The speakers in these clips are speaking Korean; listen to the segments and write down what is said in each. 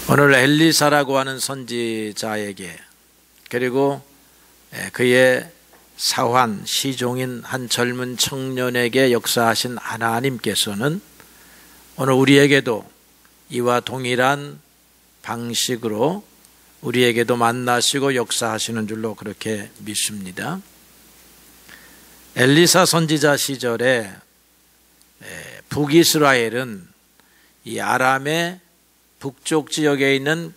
오늘 엘리사라고 하는 선지자에게 그리고 그의 사환 시종인 한 젊은 청년에게 역사하신 하나님께서는 오늘 우리에게도 이와 동일한 방식으로 우리에게도 만나시고 역사하시는 줄로 그렇게 믿습니다. 엘리사 선지자 시절에 북이스라엘은 이 아람의 북쪽 지역에 있는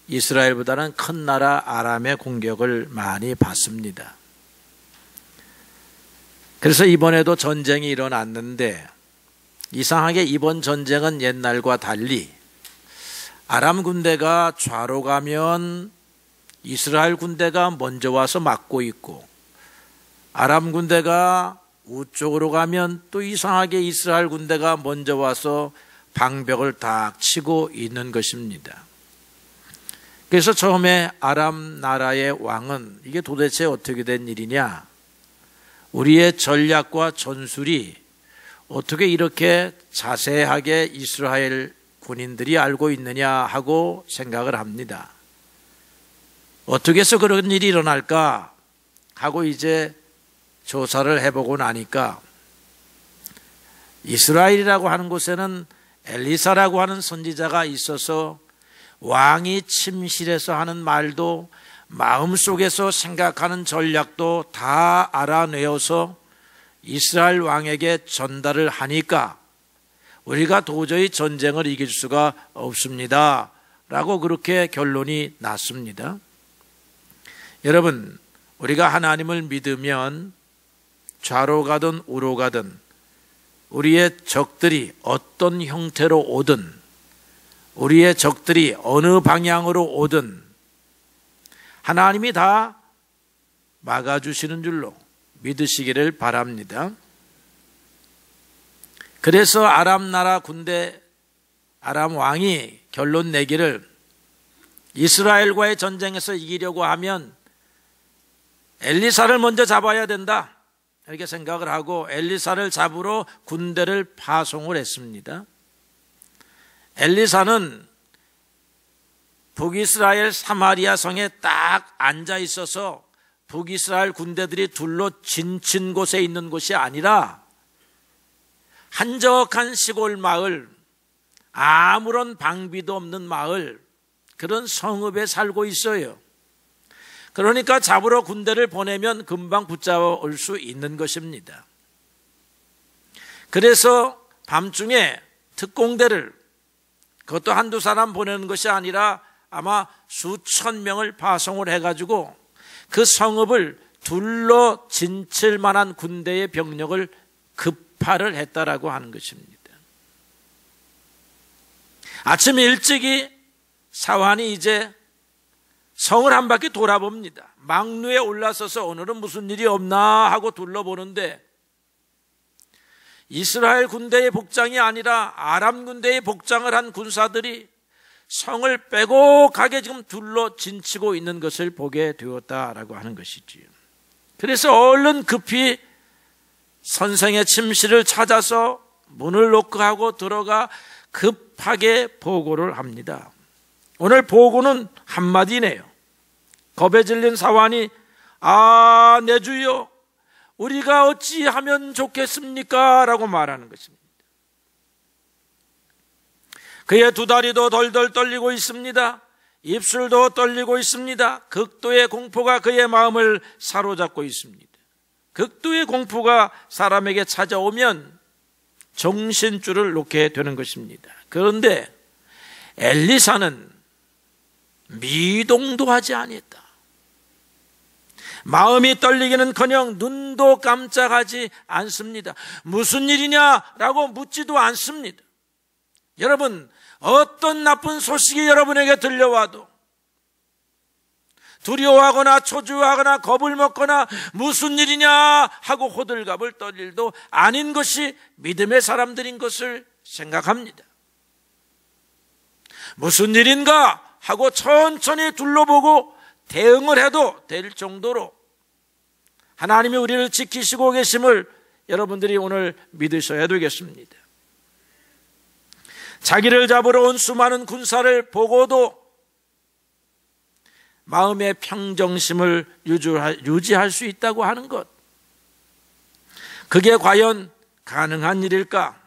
이스라엘보다는 큰 나라 아람의 공격을 많이 받습니다. 그래서 이번에도 전쟁이 일어났는데 이상하게 이번 전쟁은 옛날과 달리 아람 군대가 좌로 가면 이스라엘 군대가 먼저 와서 막고 있고, 아람 군대가 우쪽으로 가면 또 이상하게 이스라엘 군대가 먼저 와서 방벽을 딱 치고 있는 것입니다. 그래서 처음에 아람 나라의 왕은 이게 도대체 어떻게 된 일이냐, 우리의 전략과 전술이 어떻게 이렇게 자세하게 이스라엘 군인들이 알고 있느냐 하고 생각을 합니다. 어떻게 해서 그런 일이 일어날까 하고 이제 조사를 해보고 나니까 이스라엘이라고 하는 곳에는 엘리사라고 하는 선지자가 있어서 왕이 침실에서 하는 말도 마음속에서 생각하는 전략도 다 알아내어서 이스라엘 왕에게 전달을 하니까 우리가 도저히 전쟁을 이길 수가 없습니다 라고 그렇게 결론이 났습니다. 여러분, 우리가 하나님을 믿으면 좌로 가든 우로 가든 우리의 적들이 어떤 형태로 오든, 우리의 적들이 어느 방향으로 오든 하나님이 다 막아주시는 줄로 믿으시기를 바랍니다. 그래서 아람 나라 군대, 아람 왕이 결론 내기를 이스라엘과의 전쟁에서 이기려고 하면 엘리사를 먼저 잡아야 된다 이렇게 생각을 하고 엘리사를 잡으러 군대를 파송을 했습니다. 엘리사는 북이스라엘 사마리아 성에 딱 앉아 있어서 북이스라엘 군대들이 둘러 진친 곳에 있는 곳이 아니라 한적한 시골 마을, 아무런 방비도 없는 마을, 그런 성읍에 살고 있어요. 그러니까 잡으러 군대를 보내면 금방 붙잡을 수 있는 것입니다. 그래서 밤중에 특공대를, 그것도 한두 사람 보내는 것이 아니라 아마 수천 명을 파송을 해가지고 그 성읍을 둘러 진칠 만한 군대의 병력을 급파를 했다라고 하는 것입니다. 아침 일찍이 사환이 이제 성을 한 바퀴 돌아봅니다. 망루에 올라서서 오늘은 무슨 일이 없나 하고 둘러보는데 이스라엘 군대의 복장이 아니라 아람 군대의 복장을 한 군사들이 성을 빼곡하게 지금 둘러 진치고 있는 것을 보게 되었다라고 하는 것이지요. 그래서 얼른 급히 선생의 침실을 찾아서 문을 노크하고 들어가 급하게 보고를 합니다. 오늘 보고는 한마디네요. 겁에 질린 사환이 내 주여, 우리가 어찌하면 좋겠습니까? 라고 말하는 것입니다. 그의 두 다리도 덜덜 떨리고 있습니다. 입술도 떨리고 있습니다. 극도의 공포가 그의 마음을 사로잡고 있습니다. 극도의 공포가 사람에게 찾아오면 정신줄을 놓게 되는 것입니다. 그런데 엘리사는 미동도 하지 아니했다. 마음이 떨리기는커녕 눈도 깜짝하지 않습니다. 무슨 일이냐라고 묻지도 않습니다. 여러분, 어떤 나쁜 소식이 여러분에게 들려와도 두려워하거나 초조하거나 겁을 먹거나 무슨 일이냐 하고 호들갑을 떨 일도 아닌 것이 믿음의 사람들인 것을 생각합니다. 무슨 일인가 하고 천천히 둘러보고 대응을 해도 될 정도로 하나님이 우리를 지키시고 계심을 여러분들이 오늘 믿으셔야 되겠습니다. 자기를 잡으러 온 수많은 군사를 보고도 마음의 평정심을 유지할 수 있다고 하는 것, 그게 과연 가능한 일일까?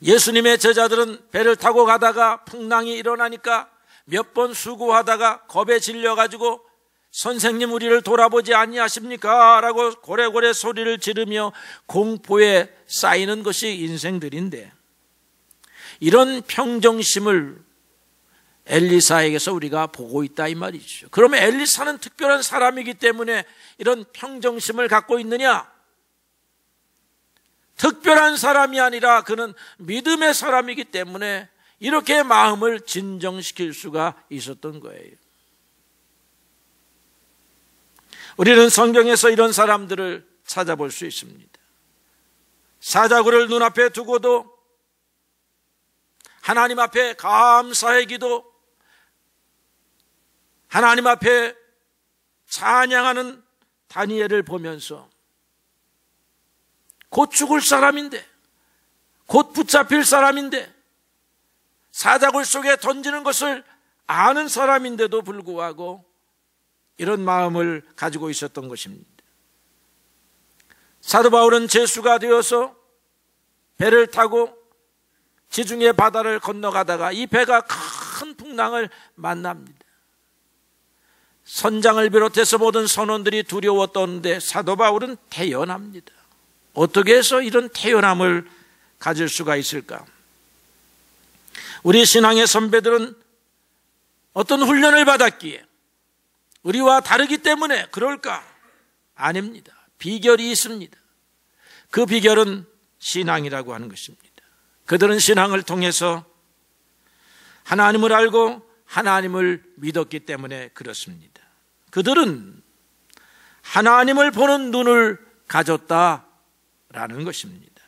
예수님의 제자들은 배를 타고 가다가 풍랑이 일어나니까 몇 번 수고하다가 겁에 질려가지고 선생님 우리를 돌아보지 아니하십니까? 라고 고래고래 소리를 지르며 공포에 쌓이는 것이 인생들인데, 이런 평정심을 엘리사에게서 우리가 보고 있다 이 말이죠. 그러면 엘리사는 특별한 사람이기 때문에 이런 평정심을 갖고 있느냐? 특별한 사람이 아니라 그는 믿음의 사람이기 때문에 이렇게 마음을 진정시킬 수가 있었던 거예요. 우리는 성경에서 이런 사람들을 찾아볼 수 있습니다. 사자굴을 눈앞에 두고도 하나님 앞에 감사의 기도, 하나님 앞에 찬양하는 다니엘을 보면서 곧 죽을 사람인데, 곧 붙잡힐 사람인데, 사자굴 속에 던지는 것을 아는 사람인데도 불구하고 이런 마음을 가지고 있었던 것입니다. 사도 바울은 제수가 되어서 배를 타고 지중해 바다를 건너가다가 이 배가 큰 풍랑을 만납니다. 선장을 비롯해서 모든 선원들이 두려웠던데 사도 바울은 태연합니다. 어떻게 해서 이런 태연함을 가질 수가 있을까? 우리 신앙의 선배들은 어떤 훈련을 받았기에 우리와 다르기 때문에 그럴까? 아닙니다. 비결이 있습니다. 그 비결은 신앙이라고 하는 것입니다. 그들은 신앙을 통해서 하나님을 알고 하나님을 믿었기 때문에 그렇습니다. 그들은 하나님을 보는 눈을 가졌다라는 것입니다.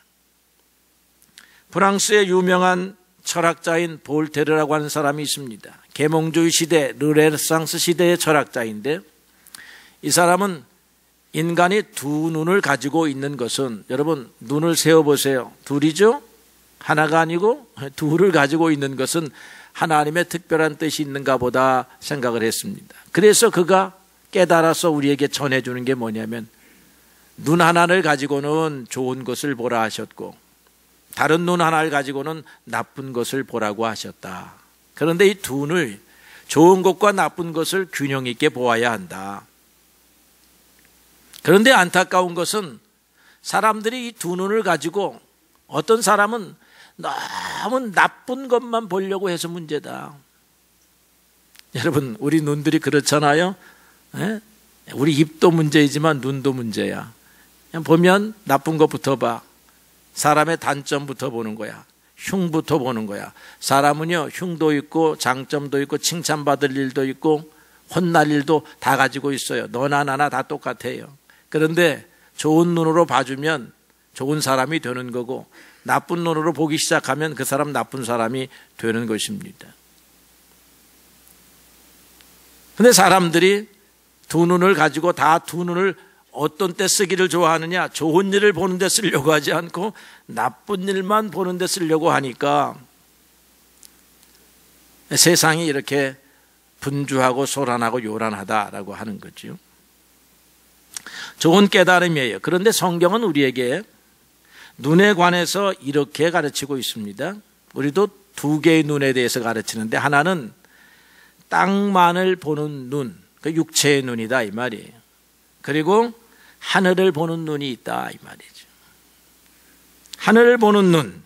프랑스의 유명한 철학자인 볼테르라고 하는 사람이 있습니다. 계몽주의 시대, 르네상스 시대의 철학자인데, 이 사람은 인간이 두 눈을 가지고 있는 것은, 여러분 눈을 세어보세요. 둘이죠? 하나가 아니고 둘을 가지고 있는 것은 하나님의 특별한 뜻이 있는가 보다 생각을 했습니다. 그래서 그가 깨달아서 우리에게 전해주는 게 뭐냐면, 눈 하나를 가지고는 좋은 것을 보라 하셨고 다른 눈 하나를 가지고는 나쁜 것을 보라고 하셨다. 그런데 이 두 눈을, 좋은 것과 나쁜 것을 균형 있게 보아야 한다. 그런데 안타까운 것은 사람들이 이 두 눈을 가지고 어떤 사람은 너무 나쁜 것만 보려고 해서 문제다. 여러분, 우리 눈들이 그렇잖아요. 에? 우리 입도 문제이지만 눈도 문제야. 그냥 보면 나쁜 것부터 봐. 사람의 단점부터 보는 거야. 흉부터 보는 거야. 사람은요, 흉도 있고 장점도 있고 칭찬받을 일도 있고 혼날 일도 다 가지고 있어요. 너나 나나 다 똑같아요. 그런데 좋은 눈으로 봐주면 좋은 사람이 되는 거고, 나쁜 눈으로 보기 시작하면 그 사람 나쁜 사람이 되는 것입니다. 그런데 사람들이 두 눈을 가지고 다 두 눈을 어떤 때 쓰기를 좋아하느냐? 좋은 일을 보는 데 쓰려고 하지 않고 나쁜 일만 보는 데 쓰려고 하니까 세상이 이렇게 분주하고 소란하고 요란하다라고 하는 거죠. 좋은 깨달음이에요. 그런데 성경은 우리에게 눈에 관해서 이렇게 가르치고 있습니다. 우리도 두 개의 눈에 대해서 가르치는데, 하나는 땅만을 보는 눈, 그 육체의 눈이다 이 말이에요. 그리고 하늘을 보는 눈이 있다 이 말이죠. 하늘을 보는 눈,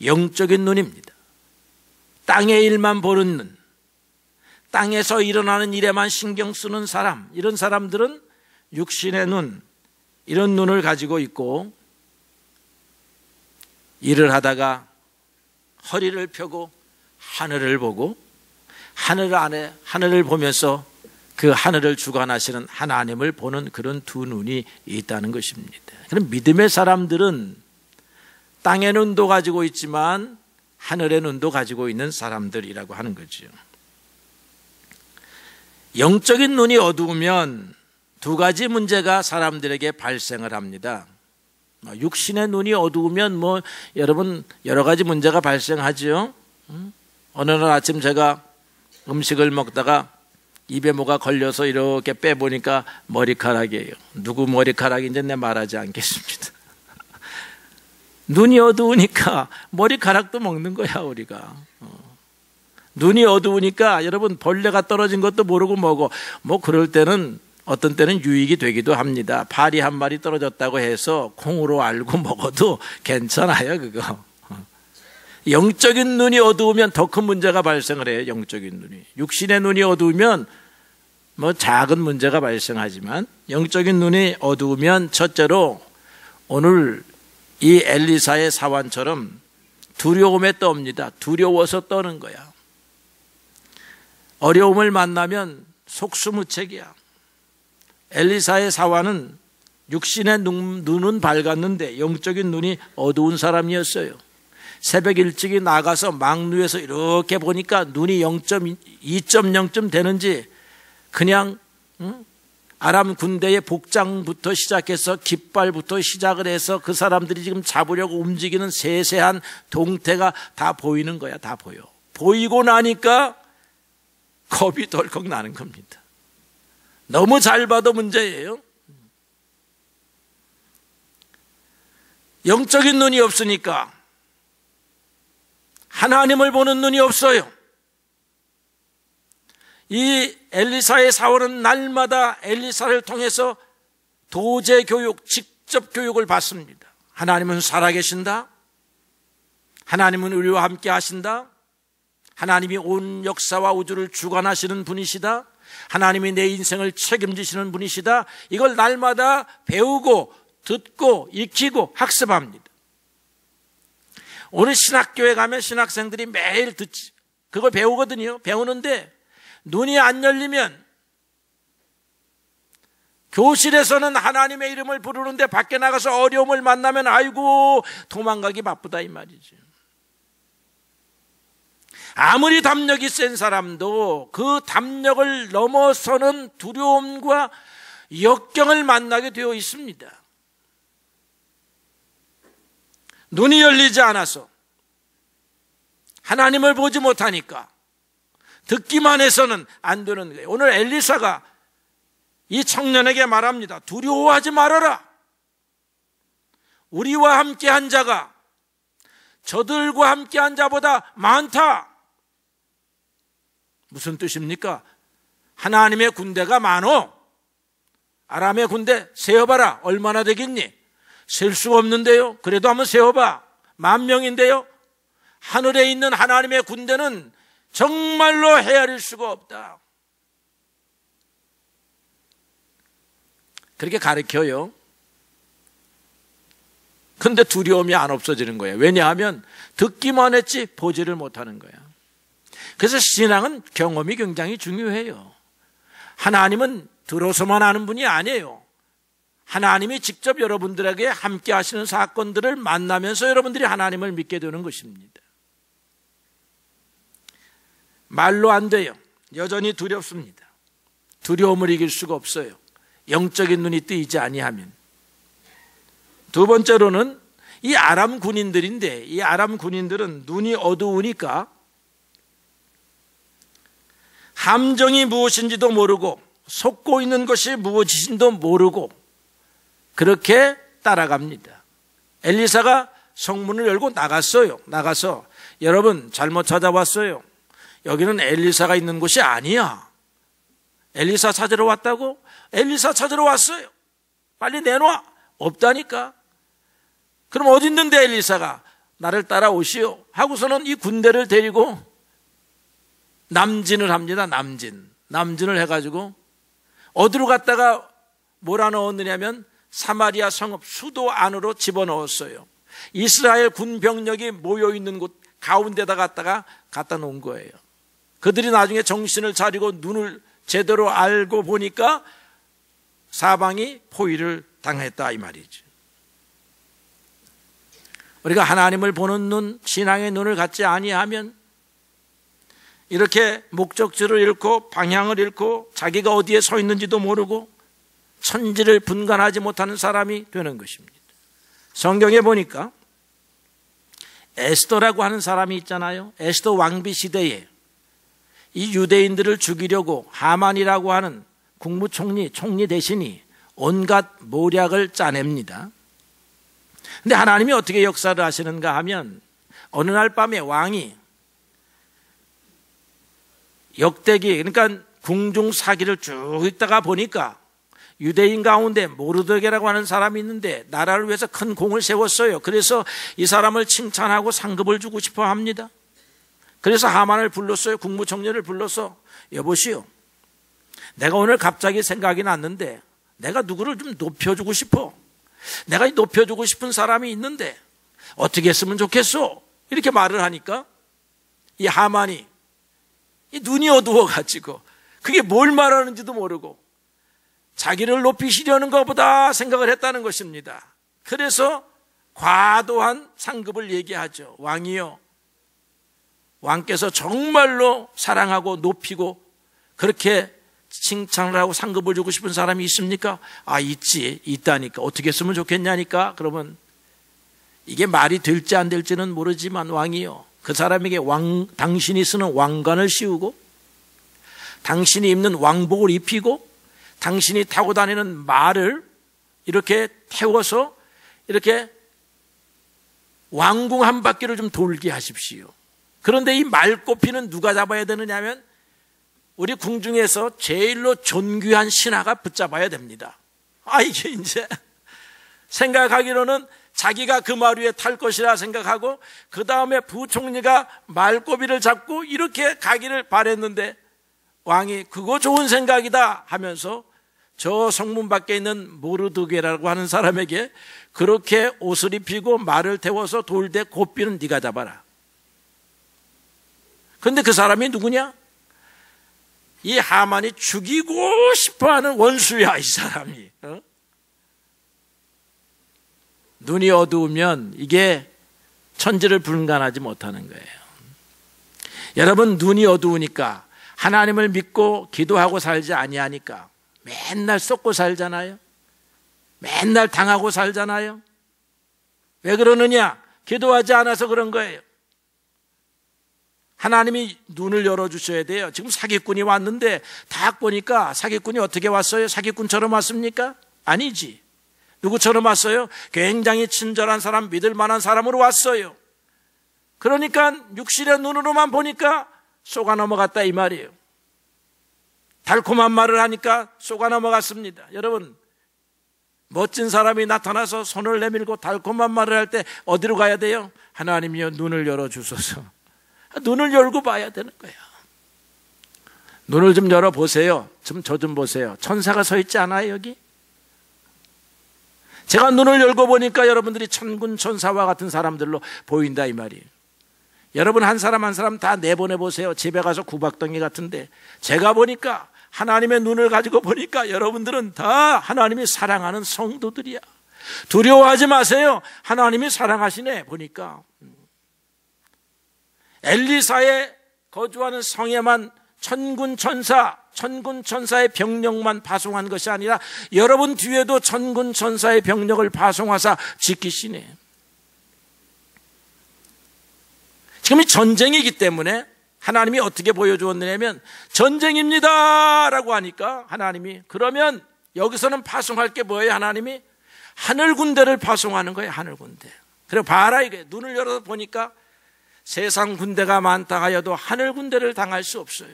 영적인 눈입니다. 땅의 일만 보는 눈, 땅에서 일어나는 일에만 신경 쓰는 사람, 이런 사람들은 육신의 눈, 이런 눈을 가지고 있고, 일을 하다가 허리를 펴고 하늘을 보고 하늘을 보면서 그 하늘을 주관하시는 하나님을 보는 그런 두 눈이 있다는 것입니다. 그럼 믿음의 사람들은 땅의 눈도 가지고 있지만 하늘의 눈도 가지고 있는 사람들이라고 하는 거죠. 영적인 눈이 어두우면 두 가지 문제가 사람들에게 발생을 합니다. 육신의 눈이 어두우면 여러분 여러 가지 문제가 발생하죠. 어느 날 아침 제가 음식을 먹다가 입에 뭐가 걸려서 이렇게 빼보니까 머리카락이에요. 누구 머리카락인지 내 말하지 않겠습니다. 눈이 어두우니까 머리카락도 먹는 거야 우리가. 눈이 어두우니까 여러분 벌레가 떨어진 것도 모르고 먹어. 그럴 때는 어떤 때는 유익이 되기도 합니다. 파리 한 마리 떨어졌다고 해서 콩으로 알고 먹어도 괜찮아요 그거. 영적인 눈이 어두우면 더 큰 문제가 발생을 해요. 영적인 눈이. 육신의 눈이 어두우면 작은 문제가 발생하지만 영적인 눈이 어두우면 첫째로 오늘 이 엘리사의 사환처럼 두려움에 떱니다. 두려워서 떠는 거야. 어려움을 만나면 속수무책이야. 엘리사의 사환은 육신의 눈은 밝았는데 영적인 눈이 어두운 사람이었어요. 새벽 일찍이 나가서 망루에서 이렇게 보니까 눈이 2.0쯤 되는지 그냥 아람 군대의 복장부터 시작해서 깃발부터 시작을 해서 그 사람들이 지금 잡으려고 움직이는 세세한 동태가 다 보이는 거야. 다 보여. 보이고 나니까 겁이 덜컥 나는 겁니다. 너무 잘 봐도 문제예요. 영적인 눈이 없으니까 하나님을 보는 눈이 없어요. 이 엘리사의 사원은 날마다 엘리사를 통해서 도제 교육, 직접 교육을 받습니다. 하나님은 살아계신다. 하나님은 우리와 함께 하신다. 하나님이 온 역사와 우주를 주관하시는 분이시다. 하나님이 내 인생을 책임지시는 분이시다. 이걸 날마다 배우고 듣고 익히고 학습합니다. 오늘 신학교에 가면 신학생들이 매일 듣지. 그걸 배우거든요. 배우는데 눈이 안 열리면 교실에서는 하나님의 이름을 부르는데 밖에 나가서 어려움을 만나면 아이고 도망가기 바쁘다 이 말이죠. 아무리 담력이 센 사람도 그 담력을 넘어서는 두려움과 역경을 만나게 되어 있습니다. 눈이 열리지 않아서 하나님을 보지 못하니까 듣기만 해서는 안 되는 거예요. 오늘 엘리사가 이 청년에게 말합니다. 두려워하지 말아라. 우리와 함께한 자가 저들과 함께한 자보다 많다. 무슨 뜻입니까? 하나님의 군대가 많어. 아람의 군대 세어봐라. 얼마나 되겠니? 셀 수가 없는데요. 그래도 한번 세어봐. 10,000명인데요. 하늘에 있는 하나님의 군대는 정말로 헤아릴 수가 없다. 그렇게 가르쳐요. 근데 두려움이 안 없어지는 거예요. 왜냐하면 듣기만 했지 보지를 못하는 거야. 그래서 신앙은 경험이 굉장히 중요해요. 하나님은 들어서만 아는 분이 아니에요. 하나님이 직접 여러분들에게 함께 하시는 사건들을 만나면서 여러분들이 하나님을 믿게 되는 것입니다. 말로 안 돼요. 여전히 두렵습니다. 두려움을 이길 수가 없어요. 영적인 눈이 뜨이지 아니하면. 두 번째로는 이 아람 군인들인데 이 아람 군인들은 눈이 어두우니까 함정이 무엇인지도 모르고 속고 있는 것이 무엇인지도 모르고 그렇게 따라갑니다. 엘리사가 성문을 열고 나갔어요. 나가서 여러분 잘못 찾아왔어요. 여기는 엘리사가 있는 곳이 아니야. 엘리사 찾으러 왔다고? 엘리사 찾으러 왔어요. 빨리 내놔. 없다니까. 그럼 어디 있는데 엘리사가? 나를 따라오시오 하고서는 이 군대를 데리고 남진을 합니다. 남진을 해가지고 어디로 갔다가 몰아넣었느냐면 사마리아 성읍 수도 안으로 집어넣었어요. 이스라엘 군 병력이 모여있는 곳 가운데다 갖다 놓은 거예요. 그들이 나중에 정신을 차리고 눈을 제대로 알고 보니까 사방이 포위를 당했다 이 말이죠. 우리가 하나님을 보는 눈, 신앙의 눈을 갖지 아니하면 이렇게 목적지를 잃고 방향을 잃고 자기가 어디에 서 있는지도 모르고 천지를 분간하지 못하는 사람이 되는 것입니다. 성경에 보니까 에스더라고 하는 사람이 있잖아요. 에스더 왕비 시대에 이 유대인들을 죽이려고 하만이라고 하는 국무총리, 총리 대신이 온갖 모략을 짜냅니다. 근데 하나님이 어떻게 역사를 하시는가 하면 어느 날 밤에 왕이 역대기, 그러니까 궁중 사기를 쭉 읽다가 보니까 유대인 가운데 모르드게라고 하는 사람이 있는데 나라를 위해서 큰 공을 세웠어요. 그래서 이 사람을 칭찬하고 상급을 주고 싶어 합니다. 그래서 하만을 불렀어요. 국무총리를 불러서 여보시오, 내가 오늘 갑자기 생각이 났는데 내가 누구를 좀 높여주고 싶어. 내가 높여주고 싶은 사람이 있는데 어떻게 했으면 좋겠소? 이렇게 말을 하니까 이 하만이 이 눈이 어두워가지고 그게 뭘 말하는지도 모르고 자기를 높이시려는 것보다 생각을 했다는 것입니다. 그래서 과도한 상급을 얘기하죠. 왕이요, 왕께서 정말로 사랑하고 높이고 그렇게 칭찬을 하고 상급을 주고 싶은 사람이 있습니까? 아, 있다니까. 어떻게 했으면 좋겠냐니까. 그러면 이게 말이 될지 안 될지는 모르지만 왕이요, 그 사람에게 당신이 쓰는 왕관을 씌우고 당신이 입는 왕복을 입히고 당신이 타고 다니는 말을 이렇게 태워서 이렇게 왕궁 한 바퀴를 좀 돌게 하십시오. 그런데 이 말꼬피는 누가 잡아야 되느냐 하면 우리 궁중에서 제일로 존귀한 신하가 붙잡아야 됩니다. 이게 이제 생각하기로는 자기가 그 말 위에 탈 것이라 생각하고 그 다음에 부총리가 말꼬비를 잡고 이렇게 가기를 바랬는데 왕이 그거 좋은 생각이다 하면서 저 성문 밖에 있는 모르드게라고 하는 사람에게 그렇게 옷을 입히고 말을 태워서 돌대 고삐는 네가 잡아라. 그런데 그 사람이 누구냐? 이 하만이 죽이고 싶어하는 원수야, 이 사람이. 눈이 어두우면 이게 천지를 분간하지 못하는 거예요. 여러분, 눈이 어두우니까 하나님을 믿고 기도하고 살지 아니하니까 맨날 썩고 살잖아요. 맨날 당하고 살잖아요. 왜 그러느냐? 기도하지 않아서 그런 거예요. 하나님이 눈을 열어주셔야 돼요. 지금 사기꾼이 왔는데 딱 보니까 사기꾼이 어떻게 왔어요? 사기꾼처럼 왔습니까? 아니지. 누구처럼 왔어요? 굉장히 친절한 사람, 믿을 만한 사람으로 왔어요. 그러니까 육신의 눈으로만 보니까 속아 넘어갔다 이 말이에요. 달콤한 말을 하니까 속아 넘어갔습니다. 여러분, 멋진 사람이 나타나서 손을 내밀고 달콤한 말을 할 때 어디로 가야 돼요? 하나님이여 눈을 열어주소서. 눈을 열고 봐야 되는 거예요. 눈을 좀 열어보세요. 저 좀 보세요. 천사가 서 있지 않아요, 여기? 제가 눈을 열고 보니까 여러분들이 천군 천사와 같은 사람들로 보인다 이 말이에요. 여러분 한 사람 한 사람 다 내보내보세요. 집에 가서 구박덩이 같은데 제가 보니까 하나님의 눈을 가지고 보니까 여러분들은 다 하나님이 사랑하는 성도들이야. 두려워하지 마세요. 하나님이 사랑하시네 보니까. 엘리사에 거주하는 성에만 천군 천사의 병력만 파송한 것이 아니라 여러분 뒤에도 천군 천사의 병력을 파송하사 지키시네. 지금 이 전쟁이기 때문에 하나님이 어떻게 보여주었느냐면 전쟁입니다 라고 하니까 하나님이 그러면 여기서는 파송할 게 뭐예요? 하나님이 하늘 군대를 파송하는 거예요. 하늘 군대. 그리고 봐라 이게 눈을 열어 보니까 세상 군대가 많다 하여도 하늘 군대를 당할 수 없어요.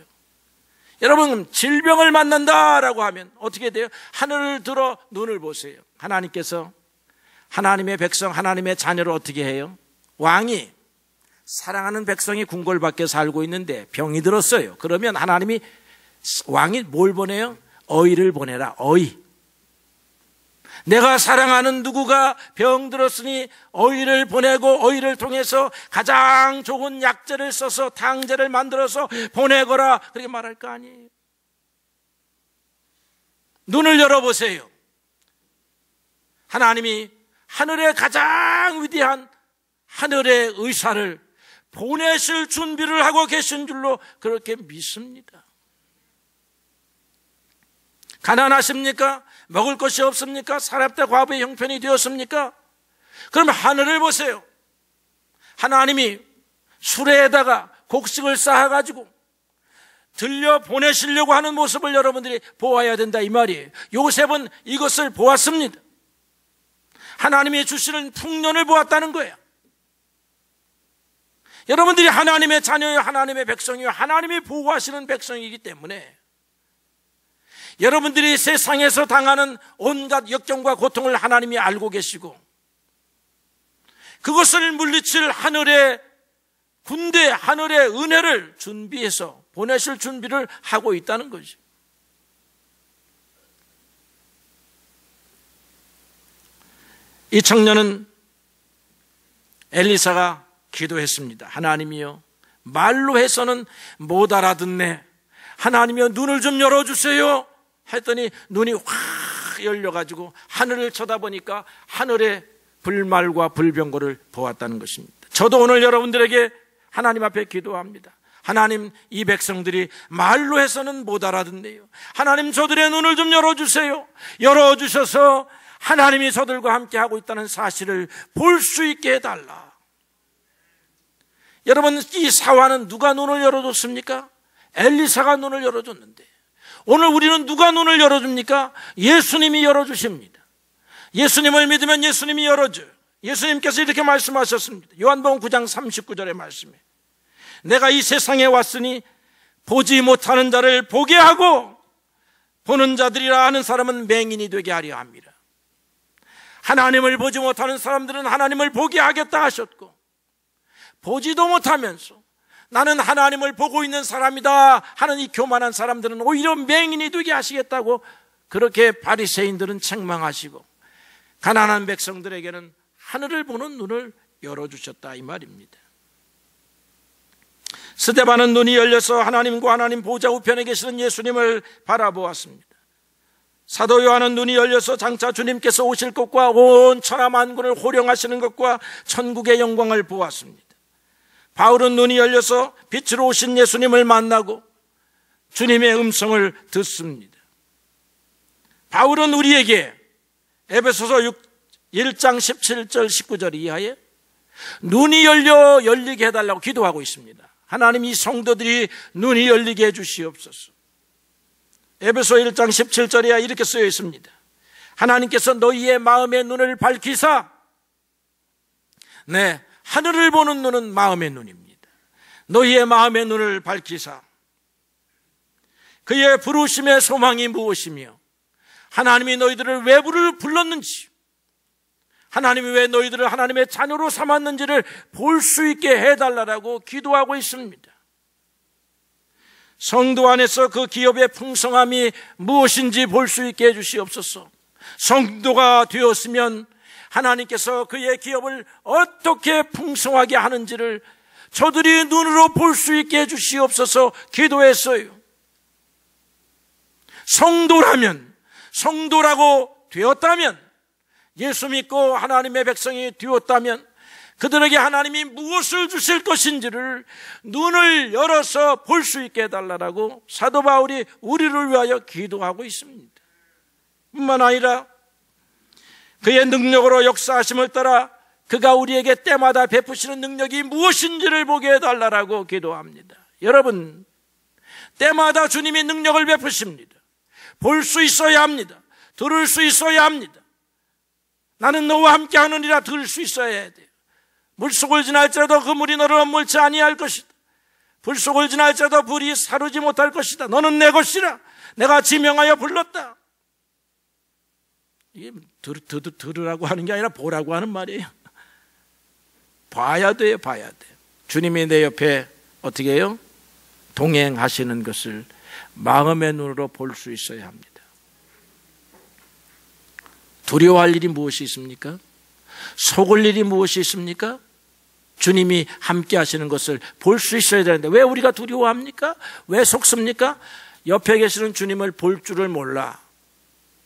여러분 질병을 만난다라고 하면 어떻게 돼요? 하늘을 들어 눈을 보세요. 하나님께서 하나님의 백성 하나님의 자녀를 어떻게 해요? 왕이 사랑하는 백성이 궁궐 밖에 살고 있는데 병이 들었어요. 그러면 하나님이 왕이 뭘 보내요? 어의를 보내라. 어의. 내가 사랑하는 누구가 병 들었으니 어의를 보내고 어의를 통해서 가장 좋은 약재를 써서 탕제를 만들어서 보내거라 그렇게 말할 거 아니에요. 눈을 열어보세요. 하나님이 하늘의 가장 위대한 하늘의 의사를 보내실 준비를 하고 계신 줄로 그렇게 믿습니다. 가난하십니까? 먹을 것이 없습니까? 사렙다 과부의 형편이 되었습니까? 그러면 하늘을 보세요. 하나님이 수레에다가 곡식을 쌓아가지고 들려 보내시려고 하는 모습을 여러분들이 보아야 된다, 이 말이에요. 요셉은 이것을 보았습니다. 하나님이 주시는 풍년을 보았다는 거예요. 여러분들이 하나님의 자녀요, 하나님의 백성이요, 하나님이 보호하시는 백성이기 때문에 여러분들이 세상에서 당하는 온갖 역경과 고통을 하나님이 알고 계시고 그것을 물리칠 하늘의 군대, 하늘의 은혜를 준비해서 보내실 준비를 하고 있다는 거죠. 이 청년은 엘리사가 기도했습니다. 하나님이여, 말로 해서는 못 알아듣네. 하나님이여, 눈을 좀 열어주세요. 했더니 눈이 확 열려가지고 하늘을 쳐다보니까 하늘의 불말과 불병거를 보았다는 것입니다. 저도 오늘 여러분들에게 하나님 앞에 기도합니다. 하나님, 이 백성들이 말로 해서는 못 알아듣네요. 하나님, 저들의 눈을 좀 열어주세요. 열어주셔서 하나님이 저들과 함께 하고 있다는 사실을 볼 수 있게 해달라. 여러분, 이 사화는 누가 눈을 열어줬습니까? 엘리사가 눈을 열어줬는데, 오늘 우리는 누가 눈을 열어줍니까? 예수님이 열어주십니다. 예수님을 믿으면 예수님이 열어줘요. 예수님께서 이렇게 말씀하셨습니다. 요한복음 9장 39절의 말씀에, 내가 이 세상에 왔으니 보지 못하는 자를 보게 하고 보는 자들이라 하는 사람은 맹인이 되게 하려 합니다. 하나님을 보지 못하는 사람들은 하나님을 보게 하겠다 하셨고, 보지도 못하면서 나는 하나님을 보고 있는 사람이다 하는 이 교만한 사람들은 오히려 맹인이 되게 하시겠다고 그렇게 바리새인들은 책망하시고, 가난한 백성들에게는 하늘을 보는 눈을 열어주셨다, 이 말입니다. 스데반은 눈이 열려서 하나님과 하나님 보좌 우편에 계시는 예수님을 바라보았습니다. 사도 요한은 눈이 열려서 장차 주님께서 오실 것과 온 천하 만군을 호령하시는 것과 천국의 영광을 보았습니다. 바울은 눈이 열려서 빛으로 오신 예수님을 만나고 주님의 음성을 듣습니다. 바울은 우리에게 에베소서 1장 17절 19절 이하에 눈이 열리게 해달라고 기도하고 있습니다. 하나님, 이 성도들이 눈이 열리게 해주시옵소서. 에베소 1장 17절에 이렇게 쓰여 있습니다. 하나님께서 너희의 마음의 눈을 밝히사, 네, 하늘을 보는 눈은 마음의 눈입니다. 너희의 마음의 눈을 밝히사 그의 부르심의 소망이 무엇이며 하나님이 너희들을 왜 불렀는지, 하나님이 왜 너희들을 하나님의 자녀로 삼았는지를 볼 수 있게 해달라고 기도하고 있습니다. 성도 안에서 그 기업의 풍성함이 무엇인지 볼 수 있게 해주시옵소서. 성도가 되었으면 하나님께서 그의 기업을 어떻게 풍성하게 하는지를 저들이 눈으로 볼 수 있게 해주시옵소서 기도했어요. 성도라고 되었다면, 예수 믿고 하나님의 백성이 되었다면 그들에게 하나님이 무엇을 주실 것인지를 눈을 열어서 볼 수 있게 해달라고 사도 바울이 우리를 위하여 기도하고 있습니다. 뿐만 아니라 그의 능력으로 역사하심을 따라 그가 우리에게 때마다 베푸시는 능력이 무엇인지를 보게 해달라고 기도합니다. 여러분, 때마다 주님이 능력을 베푸십니다. 볼 수 있어야 합니다. 들을 수 있어야 합니다. 나는 너와 함께 하느니라 들을 수 있어야 돼요. 물속을 지날지라도 그 물이 너를 엄물지 아니할 것이다. 불속을 지날지라도 불이 사르지 못할 것이다. 너는 내 것이라 내가 지명하여 불렀다. 이게 들으라고 하는 게 아니라 보라고 하는 말이에요. 봐야 돼요. 봐야 돼요. 주님이 내 옆에 어떻게 해요? 동행하시는 것을 마음의 눈으로 볼 수 있어야 합니다. 두려워할 일이 무엇이 있습니까? 속을 일이 무엇이 있습니까? 주님이 함께 하시는 것을 볼 수 있어야 되는데 왜 우리가 두려워합니까? 왜 속습니까? 옆에 계시는 주님을 볼 줄을 몰라.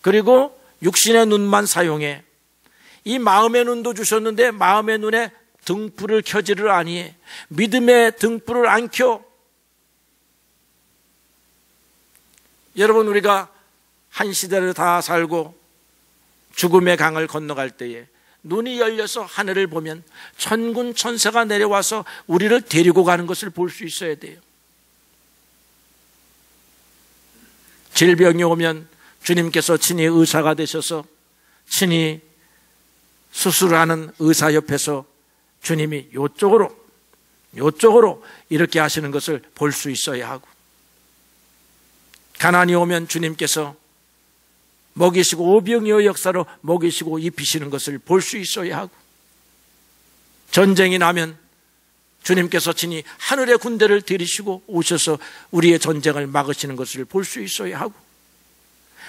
그리고 육신의 눈만 사용해. 이 마음의 눈도 주셨는데 마음의 눈에 등불을 켜지를 아니해. 믿음의 등불을 안 켜. 여러분, 우리가 한 시대를 다 살고 죽음의 강을 건너갈 때에 눈이 열려서 하늘을 보면 천군 천사가 내려와서 우리를 데리고 가는 것을 볼 수 있어야 돼요. 질병이 오면 주님께서 친히 의사가 되셔서 친히 수술하는 의사 옆에서 주님이 요쪽으로 이렇게 하시는 것을 볼 수 있어야 하고, 가난이 오면 주님께서 먹이시고 오병이어 역사로 먹이시고 입히시는 것을 볼 수 있어야 하고, 전쟁이 나면 주님께서 친히 하늘의 군대를 들이시고 오셔서 우리의 전쟁을 막으시는 것을 볼 수 있어야 하고,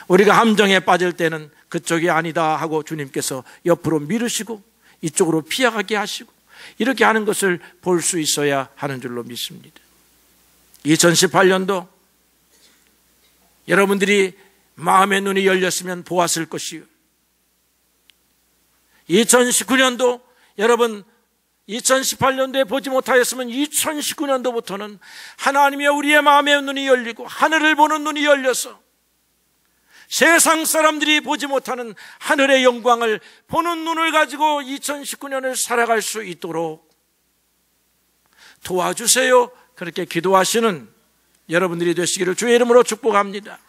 우리가 함정에 빠질 때는 그쪽이 아니다 하고 주님께서 옆으로 미루시고 이쪽으로 피하게 하시고 이렇게 하는 것을 볼 수 있어야 하는 줄로 믿습니다. 2018년도 여러분들이 마음의 눈이 열렸으면 보았을 것이요, 2019년도 여러분 2018년도에 보지 못하였으면 2019년도부터는 하나님의 우리의 마음의 눈이 열리고 하늘을 보는 눈이 열려서 세상 사람들이 보지 못하는 하늘의 영광을 보는 눈을 가지고 2019년을 살아갈 수 있도록 도와주세요. 그렇게 기도하시는 여러분들이 되시기를 주의 이름으로 축복합니다.